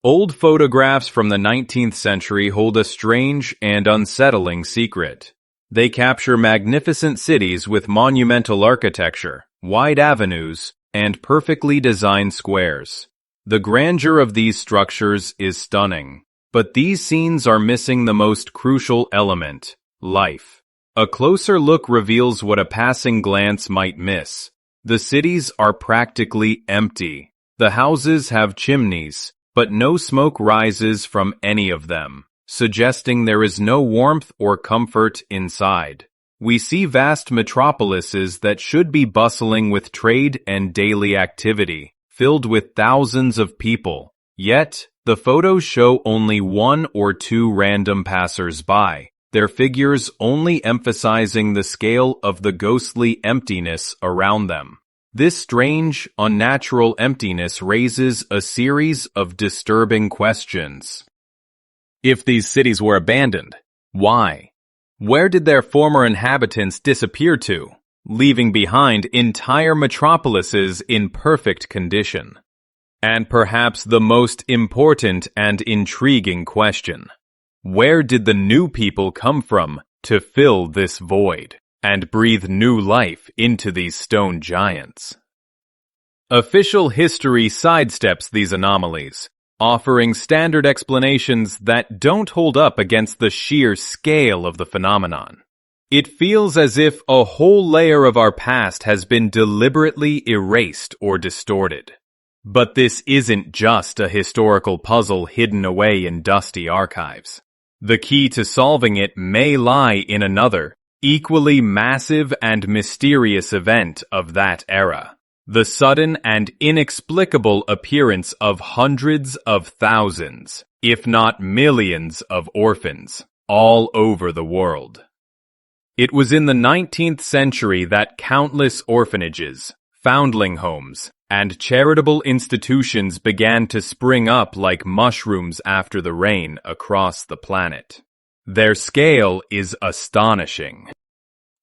Old photographs from the 19th century hold a strange and unsettling secret. They capture magnificent cities with monumental architecture, wide avenues, and perfectly designed squares. The grandeur of these structures is stunning, but these scenes are missing the most crucial element: life. A closer look reveals what a passing glance might miss. The cities are practically empty. The houses have chimneys, but no smoke rises from any of them, suggesting there is no warmth or comfort inside. We see vast metropolises that should be bustling with trade and daily activity, filled with thousands of people. Yet, the photos show only one or two random passers-by, their figures only emphasizing the scale of the ghostly emptiness around them. This strange, unnatural emptiness raises a series of disturbing questions. If these cities were abandoned, why? Where did their former inhabitants disappear to, leaving behind entire metropolises in perfect condition? And perhaps the most important and intriguing question: where did the new people come from to fill this void and breathe new life into these stone giants? Official history sidesteps these anomalies, offering standard explanations that don't hold up against the sheer scale of the phenomenon. It feels as if a whole layer of our past has been deliberately erased or distorted. But this isn't just a historical puzzle hidden away in dusty archives. The key to solving it may lie in another, equally massive and mysterious event of that era: the sudden and inexplicable appearance of hundreds of thousands, if not millions of orphans, all over the world. It was in the 19th century that countless orphanages, foundling homes, and charitable institutions began to spring up like mushrooms after the rain across the planet. Their scale is astonishing.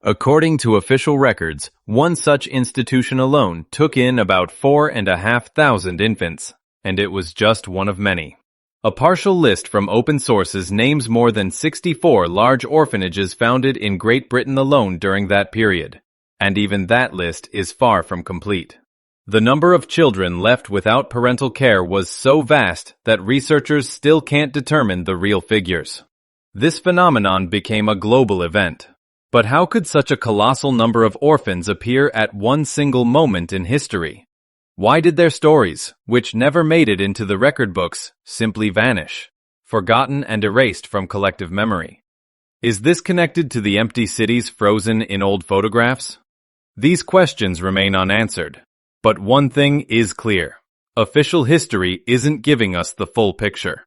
According to official records, one such institution alone took in about 4,500 infants, and it was just one of many. A partial list from open sources names more than 64 large orphanages founded in Great Britain alone during that period, and even that list is far from complete. The number of children left without parental care was so vast that researchers still can't determine the real figures. This phenomenon became a global event. But how could such a colossal number of orphans appear at one single moment in history? Why did their stories, which never made it into the record books, simply vanish, forgotten and erased from collective memory? Is this connected to the empty cities frozen in old photographs? These questions remain unanswered. But one thing is clear: official history isn't giving us the full picture.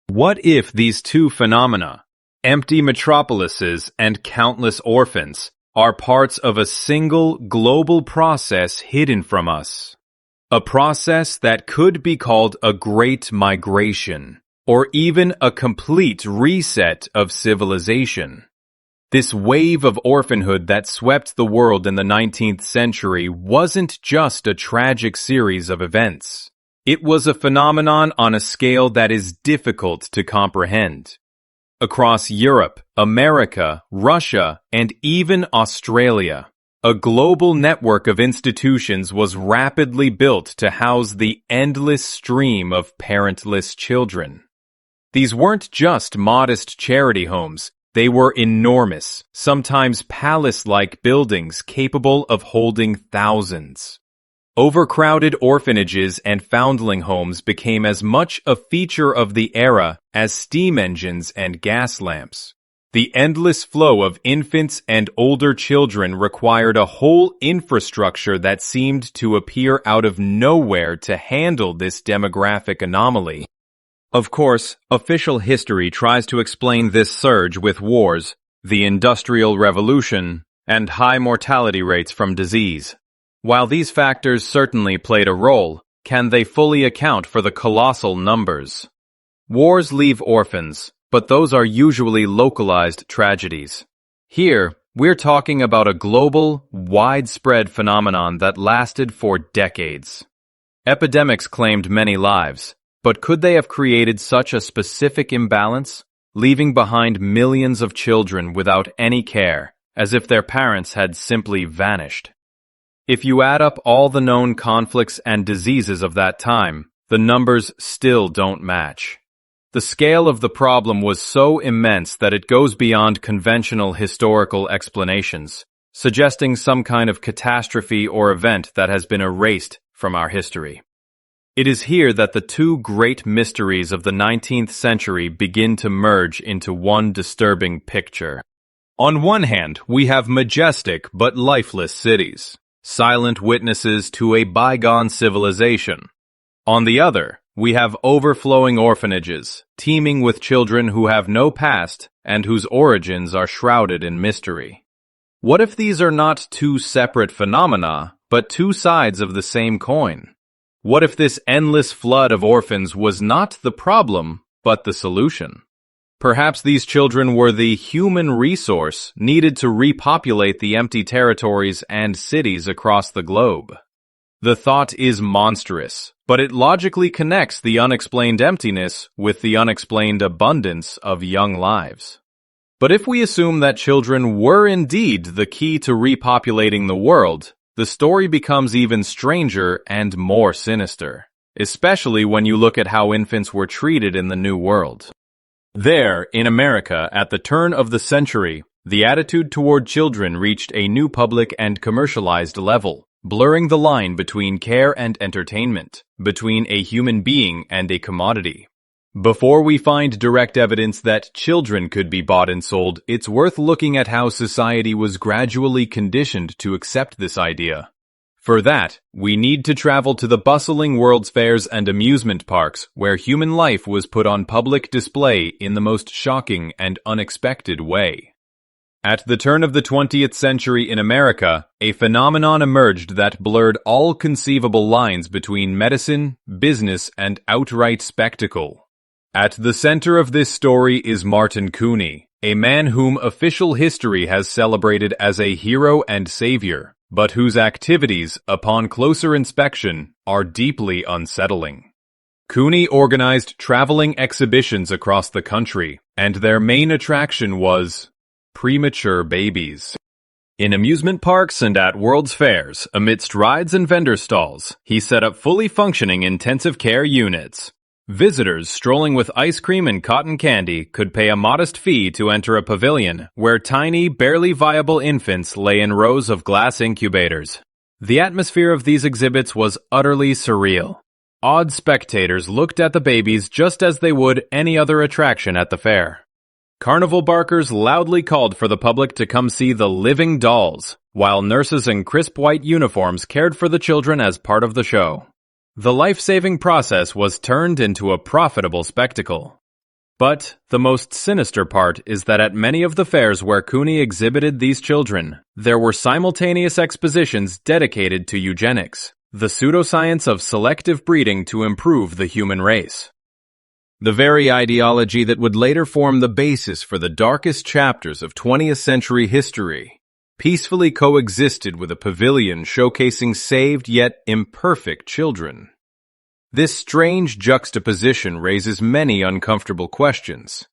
What if these two phenomena, empty metropolises and countless orphans, are parts of a single global process hidden from us? A process that could be called a great migration, or even a complete reset of civilization. This wave of orphanhood that swept the world in the 19th century wasn't just a tragic series of events. It was a phenomenon on a scale that is difficult to comprehend. Across Europe, America, Russia, and even Australia, a global network of institutions was rapidly built to house the endless stream of parentless children. These weren't just modest charity homes. They were enormous, sometimes palace-like buildings capable of holding thousands. Overcrowded orphanages and foundling homes became as much a feature of the era as steam engines and gas lamps. The endless flow of infants and older children required a whole infrastructure that seemed to appear out of nowhere to handle this demographic anomaly. Of course, official history tries to explain this surge with wars, the Industrial Revolution, and high mortality rates from disease. While these factors certainly played a role, can they fully account for the colossal numbers? Wars leave orphans, but those are usually localized tragedies. Here, we're talking about a global, widespread phenomenon that lasted for decades. Epidemics claimed many lives, But could they have created such a specific imbalance, leaving behind millions of children without any care, as if their parents had simply vanished? If you add up all the known conflicts and diseases of that time, the numbers still don't match. The scale of the problem was so immense that it goes beyond conventional historical explanations, suggesting some kind of catastrophe or event that has been erased from our history. It is here that the two great mysteries of the 19th century begin to merge into one disturbing picture. On one hand, we have majestic but lifeless cities, silent witnesses to a bygone civilization. On the other, we have overflowing orphanages, teeming with children who have no past and whose origins are shrouded in mystery. What if these are not two separate phenomena, but two sides of the same coin? What if this endless flood of orphans was not the problem, but the solution? Perhaps these children were the human resource needed to repopulate the empty territories and cities across the globe. The thought is monstrous, but it logically connects the unexplained emptiness with the unexplained abundance of young lives. But if we assume that children were indeed the key to repopulating the world, the story becomes even stranger and more sinister, especially when you look at how infants were treated in the New World. There, in America, at the turn of the century, the attitude toward children reached a new public and commercialized level, blurring the line between care and entertainment, between a human being and a commodity. Before we find direct evidence that children could be bought and sold, it's worth looking at how society was gradually conditioned to accept this idea. For that, we need to travel to the bustling World's fairs and amusement parks where human life was put on public display in the most shocking and unexpected way. At the turn of the 20th century in America, a phenomenon emerged that blurred all conceivable lines between medicine, business, and outright spectacle. At the center of this story is Martin Cooney, a man whom official history has celebrated as a hero and savior, but whose activities, upon closer inspection, are deeply unsettling. Cooney organized traveling exhibitions across the country, and their main attraction was premature babies. In amusement parks and at World's fairs, amidst rides and vendor stalls, he set up fully functioning intensive care units. Visitors strolling with ice cream and cotton candy could pay a modest fee to enter a pavilion where tiny, barely viable infants lay in rows of glass incubators. The atmosphere of these exhibits was utterly surreal. Awed spectators looked at the babies just as they would any other attraction at the fair. Carnival barkers loudly called for the public to come see the living dolls, while nurses in crisp white uniforms cared for the children as part of the show. The life-saving process was turned into a profitable spectacle. But the most sinister part is that at many of the fairs where Cooney exhibited these children, there were simultaneous expositions dedicated to eugenics, the pseudoscience of selective breeding to improve the human race. The very ideology that would later form the basis for the darkest chapters of 20th century history peacefully coexisted with a pavilion showcasing saved yet imperfect children. This strange juxtaposition raises many uncomfortable questions.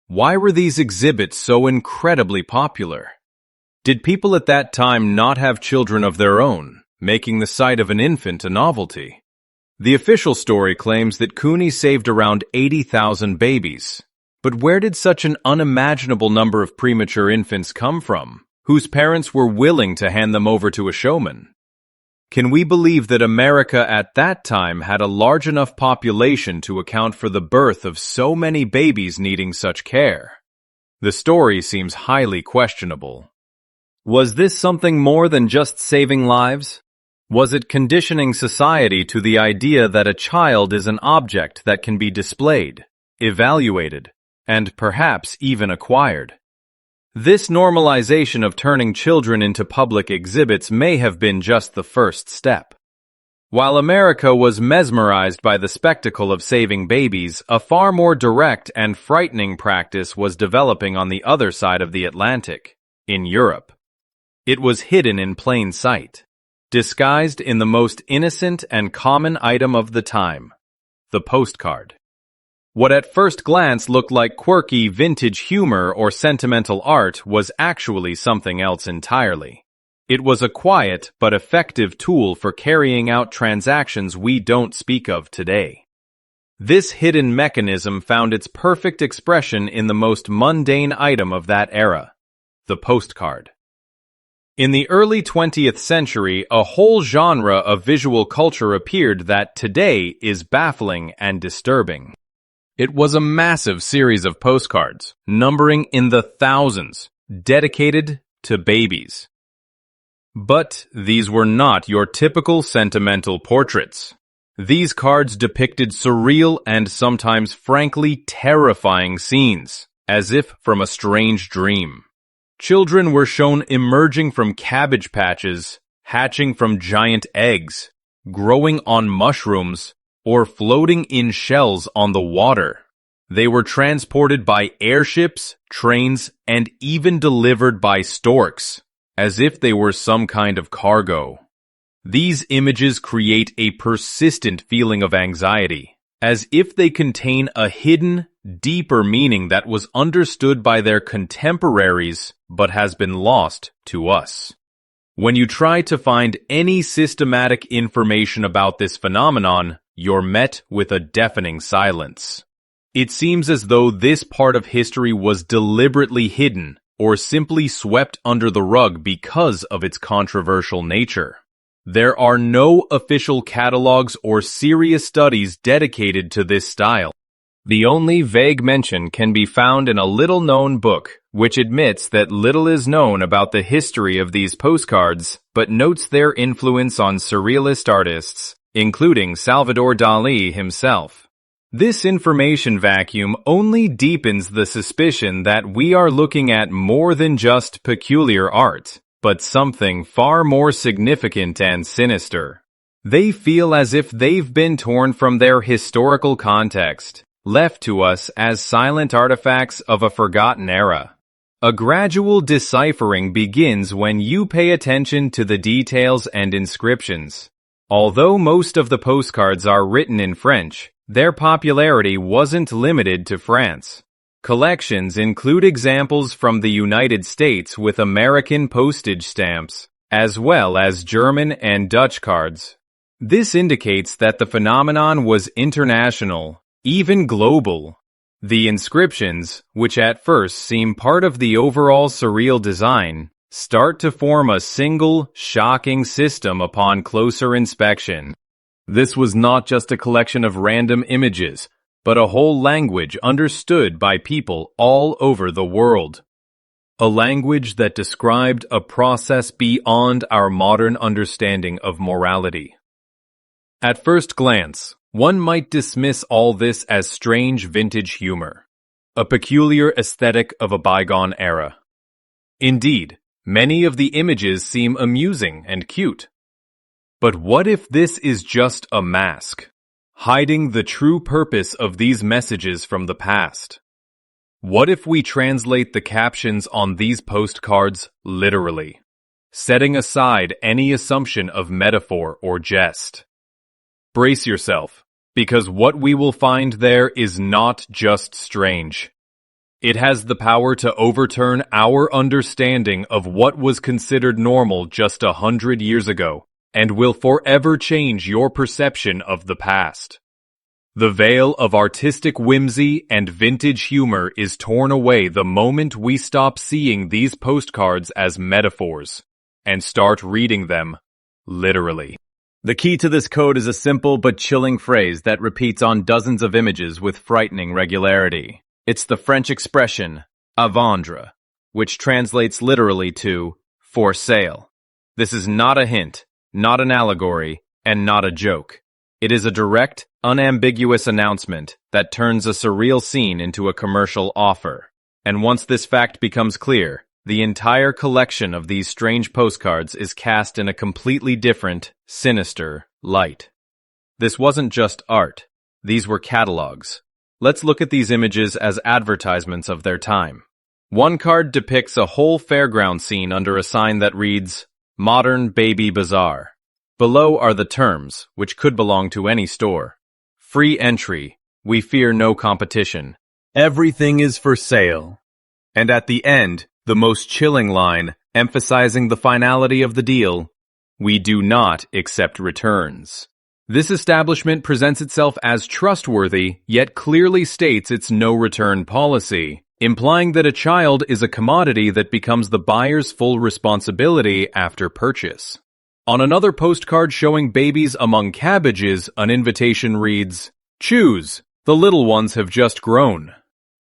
Why were these exhibits so incredibly popular? Did people at that time not have children of their own, making the sight of an infant a novelty? The official story claims that Cooney saved around 80,000 babies. But where did such an unimaginable number of premature infants come from, whose parents were willing to hand them over to a showman? Can we believe that America at that time had a large enough population to account for the birth of so many babies needing such care? The story seems highly questionable. Was this something more than just saving lives? Was it conditioning society to the idea that a child is an object that can be displayed, evaluated, and perhaps even acquired? This normalization of turning children into public exhibits may have been just the first step. While America was mesmerized by the spectacle of saving babies, a far more direct and frightening practice was developing on the other side of the Atlantic, in Europe. It was hidden in plain sight, disguised in the most innocent and common item of the time, the postcard. What at first glance looked like quirky vintage humor or sentimental art was actually something else entirely. It was a quiet but effective tool for carrying out transactions we don't speak of today. This hidden mechanism found its perfect expression in the most mundane item of that era, the postcard. In the early 20th century, a whole genre of visual culture appeared that today is baffling and disturbing. It was a massive series of postcards, numbering in the thousands, dedicated to babies. But these were not your typical sentimental portraits. These cards depicted surreal and sometimes frankly terrifying scenes, as if from a strange dream. Children were shown emerging from cabbage patches, hatching from giant eggs, growing on mushrooms, or floating in shells on the water. They were transported by airships, trains, and even delivered by storks, as if they were some kind of cargo. These images create a persistent feeling of anxiety, as if they contain a hidden, deeper meaning that was understood by their contemporaries but has been lost to us. When you try to find any systematic information about this phenomenon, you're met with a deafening silence. It seems as though this part of history was deliberately hidden or simply swept under the rug because of its controversial nature. There are no official catalogs or serious studies dedicated to this style. The only vague mention can be found in a little-known book, which admits that little is known about the history of these postcards, but notes their influence on surrealist artists, including Salvador Dalí himself. This information vacuum only deepens the suspicion that we are looking at more than just peculiar art, but something far more significant and sinister. They feel as if they've been torn from their historical context, left to us as silent artifacts of a forgotten era. A gradual deciphering begins when you pay attention to the details and inscriptions. Although most of the postcards are written in French, their popularity wasn't limited to France. Collections include examples from the United States with American postage stamps, as well as German and Dutch cards. This indicates that the phenomenon was international, even global. The inscriptions, which at first seem part of the overall surreal design, start to form a single, shocking system upon closer inspection. This was not just a collection of random images, but a whole language understood by people all over the world. A language that described a process beyond our modern understanding of morality. At first glance, one might dismiss all this as strange vintage humor, a peculiar aesthetic of a bygone era. Indeed, many of the images seem amusing and cute. But what if this is just a mask, hiding the true purpose of these messages from the past? What if we translate the captions on these postcards literally, setting aside any assumption of metaphor or jest? Brace yourself, because what we will find there is not just strange. It has the power to overturn our understanding of what was considered normal just 100 years ago, and will forever change your perception of the past. The veil of artistic whimsy and vintage humor is torn away the moment we stop seeing these postcards as metaphors and start reading them literally. The key to this code is a simple but chilling phrase that repeats on dozens of images with frightening regularity. It's the French expression, à vendre, which translates literally to, for sale. This is not a hint, not an allegory, and not a joke. It is a direct, unambiguous announcement that turns a surreal scene into a commercial offer. And once this fact becomes clear, the entire collection of these strange postcards is cast in a completely different, sinister light. This wasn't just art. These were catalogs. Let's look at these images as advertisements of their time. One card depicts a whole fairground scene under a sign that reads, Modern Baby Bazaar. Below are the terms, which could belong to any store. Free entry. We fear no competition. Everything is for sale. And at the end, the most chilling line, emphasizing the finality of the deal, we do not accept returns. This establishment presents itself as trustworthy, yet clearly states its no-return policy, implying that a child is a commodity that becomes the buyer's full responsibility after purchase. On another postcard showing babies among cabbages, an invitation reads, "Choose, the little ones have just grown."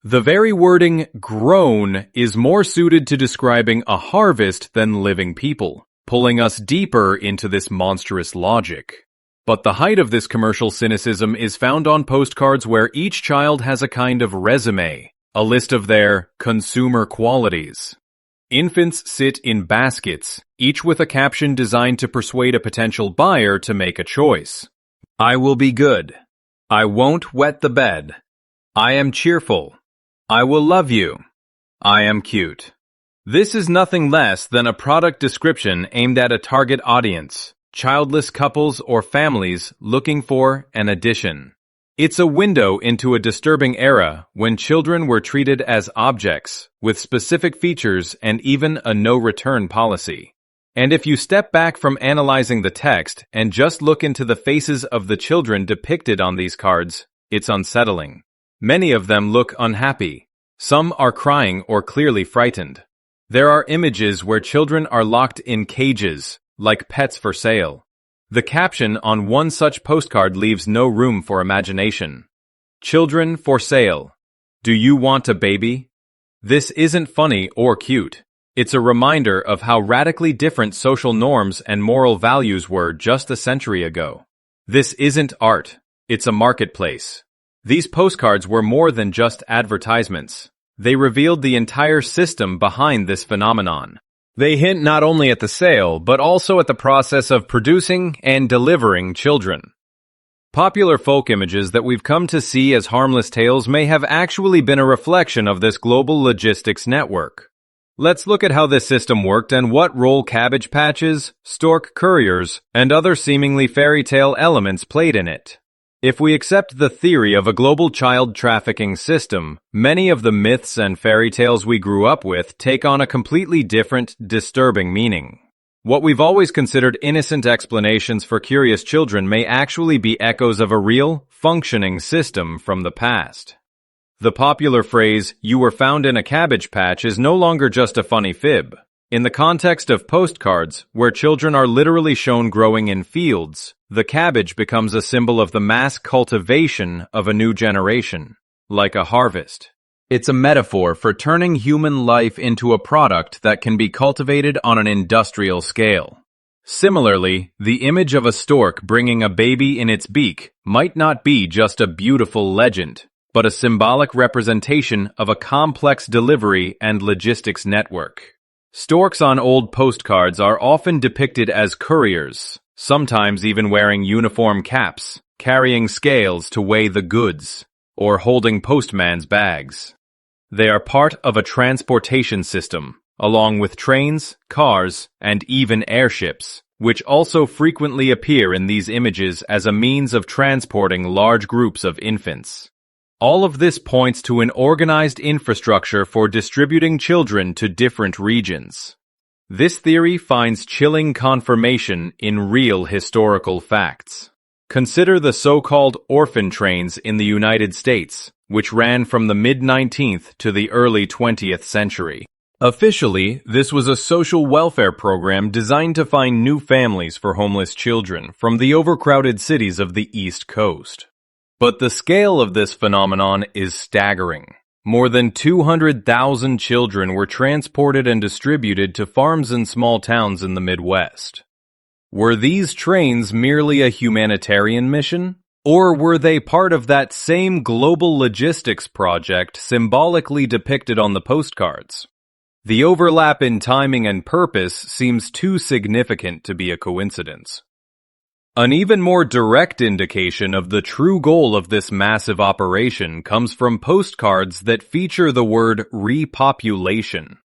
The very wording grown is more suited to describing a harvest than living people, pulling us deeper into this monstrous logic. But the height of this commercial cynicism is found on postcards where each child has a kind of resume, a list of their consumer qualities. Infants sit in baskets, each with a caption designed to persuade a potential buyer to make a choice. I will be good. I won't wet the bed. I am cheerful. I will love you. I am cute. This is nothing less than a product description aimed at a target audience, childless couples or families looking for an addition. It's a window into a disturbing era when children were treated as objects with specific features and even a no-return policy. And if you step back from analyzing the text and just look into the faces of the children depicted on these cards, it's unsettling. Many of them look unhappy. Some are crying or clearly frightened. There are images where children are locked in cages, like pets for sale. The caption on one such postcard leaves no room for imagination. Children for sale. Do you want a baby? This isn't funny or cute. It's a reminder of how radically different social norms and moral values were just a century ago. This isn't art. It's a marketplace. These postcards were more than just advertisements. They revealed the entire system behind this phenomenon. They hint not only at the sale, but also at the process of producing and delivering children. Popular folk images that we've come to see as harmless tales may have actually been a reflection of this global logistics network. Let's look at how this system worked and what role cabbage patches, stork couriers, and other seemingly fairy tale elements played in it. If we accept the theory of a global child trafficking system, many of the myths and fairy tales we grew up with take on a completely different, disturbing meaning. What we've always considered innocent explanations for curious children may actually be echoes of a real, functioning system from the past. The popular phrase, "you were found in a cabbage patch," is no longer just a funny fib. In the context of postcards, where children are literally shown growing in fields, the cabbage becomes a symbol of the mass cultivation of a new generation, like a harvest. It's a metaphor for turning human life into a product that can be cultivated on an industrial scale. Similarly, the image of a stork bringing a baby in its beak might not be just a beautiful legend, but a symbolic representation of a complex delivery and logistics network. Storks on old postcards are often depicted as couriers, sometimes even wearing uniform caps, carrying scales to weigh the goods, or holding postman's bags. They are part of a transportation system, along with trains, cars, and even airships, which also frequently appear in these images as a means of transporting large groups of infants. All of this points to an organized infrastructure for distributing children to different regions. This theory finds chilling confirmation in real historical facts. Consider the so-called orphan trains in the United States, which ran from the mid-19th to the early 20th century. Officially, this was a social welfare program designed to find new families for homeless children from the overcrowded cities of the East Coast. But the scale of this phenomenon is staggering. More than 200,000 children were transported and distributed to farms and small towns in the Midwest. Were these trains merely a humanitarian mission? Or were they part of that same global logistics project symbolically depicted on the postcards? The overlap in timing and purpose seems too significant to be a coincidence. An even more direct indication of the true goal of this massive operation comes from postcards that feature the word repopulation.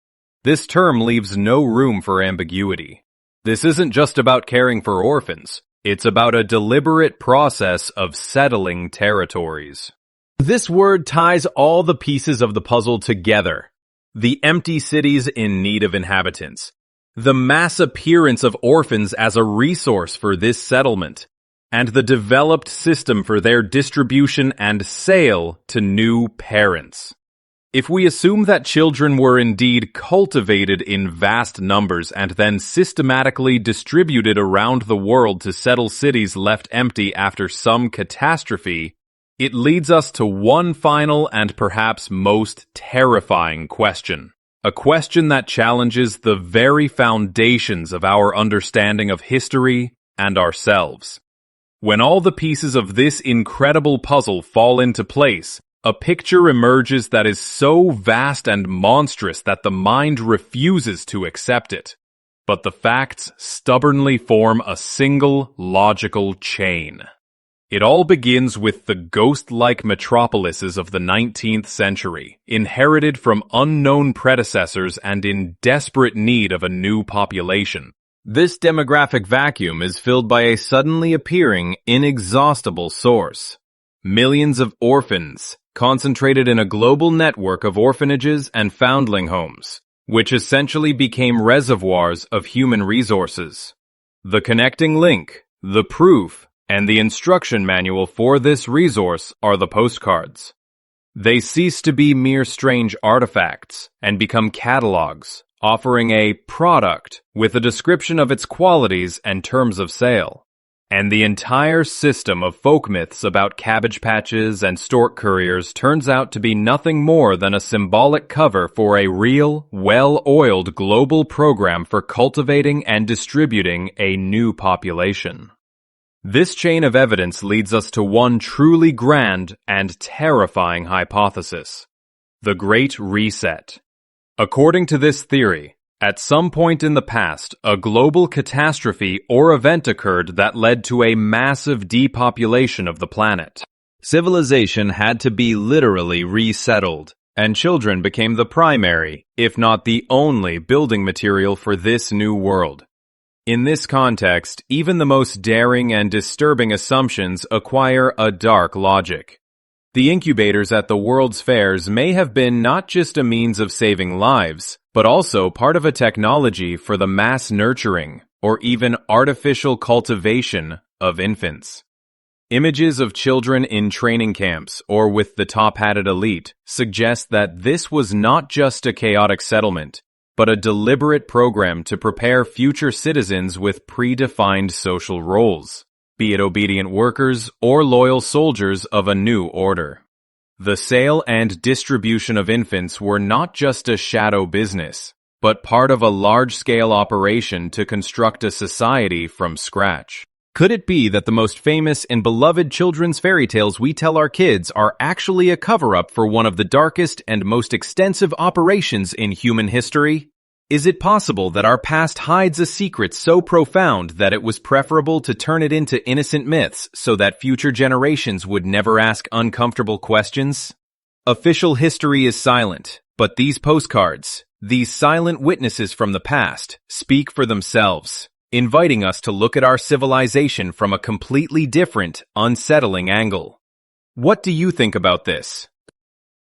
This term leaves no room for ambiguity. This isn't just about caring for orphans. It's about a deliberate process of settling territories. This word ties all the pieces of the puzzle together. The empty cities in need of inhabitants, the mass appearance of orphans as a resource for this settlement, and the developed system for their distribution and sale to new parents. If we assume that children were indeed cultivated in vast numbers and then systematically distributed around the world to settle cities left empty after some catastrophe, it leads us to one final and perhaps most terrifying question. A question that challenges the very foundations of our understanding of history and ourselves. When all the pieces of this incredible puzzle fall into place, a picture emerges that is so vast and monstrous that the mind refuses to accept it. But the facts stubbornly form a single logical chain. It all begins with the ghost-like metropolises of the 19th century, inherited from unknown predecessors and in desperate need of a new population. This demographic vacuum is filled by a suddenly appearing, inexhaustible source. Millions of orphans, concentrated in a global network of orphanages and foundling homes, which essentially became reservoirs of human resources. The connecting link, the proof, and the instruction manual for this resource are the postcards. They cease to be mere strange artifacts and become catalogs, offering a product with a description of its qualities and terms of sale. And the entire system of folk myths about cabbage patches and stork couriers turns out to be nothing more than a symbolic cover for a real, well-oiled global program for cultivating and distributing a new population. This chain of evidence leads us to one truly grand and terrifying hypothesis: the Great Reset. According to this theory, at some point in the past, a global catastrophe or event occurred that led to a massive depopulation of the planet. Civilization had to be literally resettled, and children became the primary, if not the only, building material for this new world. In this context, even the most daring and disturbing assumptions acquire a dark logic. The incubators at the world's fairs may have been not just a means of saving lives, but also part of a technology for the mass nurturing, or even artificial cultivation, of infants. Images of children in training camps or with the top-hatted elite suggest that this was not just a chaotic settlement, but a deliberate program to prepare future citizens with predefined social roles, be it obedient workers or loyal soldiers of a new order. The sale and distribution of infants were not just a shadow business, but part of a large-scale operation to construct a society from scratch. Could it be that the most famous and beloved children's fairy tales we tell our kids are actually a cover-up for one of the darkest and most extensive operations in human history? Is it possible that our past hides a secret so profound that it was preferable to turn it into innocent myths so that future generations would never ask uncomfortable questions? Official history is silent, but these postcards, these silent witnesses from the past, speak for themselves, inviting us to look at our civilization from a completely different, unsettling angle. What do you think about this?